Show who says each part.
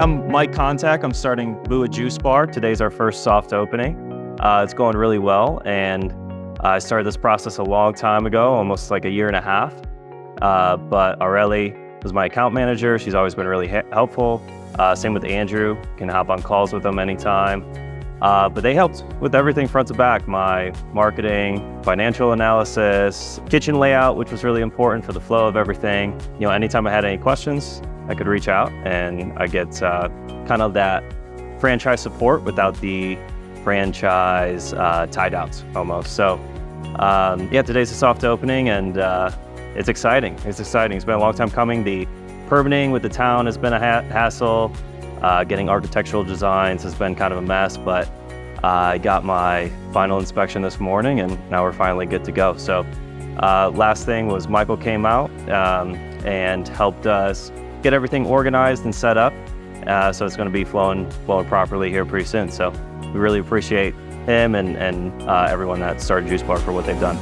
Speaker 1: I'm Mike Kontak. I'm starting Buah Juice Bar. Today's our first soft opening. It's going really well, and I started this process a long time ago, almost like a year and a half. But Aurelie was my account manager. She's always been really helpful. Same with Andrew. Can hop on calls with them anytime. But they helped with everything front to back, my marketing, financial analysis, kitchen layout, which was really important for the flow of everything. You know, anytime I had any questions, I could reach out and I get kind of that franchise support without the franchise tie downs almost. So yeah, today's a soft opening, and it's exciting. It's exciting. It's been a long time coming. The permitting with the town has been a hassle. Getting architectural designs has been kind of a mess, but I got my final inspection this morning, and now we're finally good to go. So last thing was Michael came out and helped us get everything organized and set up. So it's going to be flowing properly here pretty soon. So we really appreciate him and everyone at StartAJuiceBar for what they've done.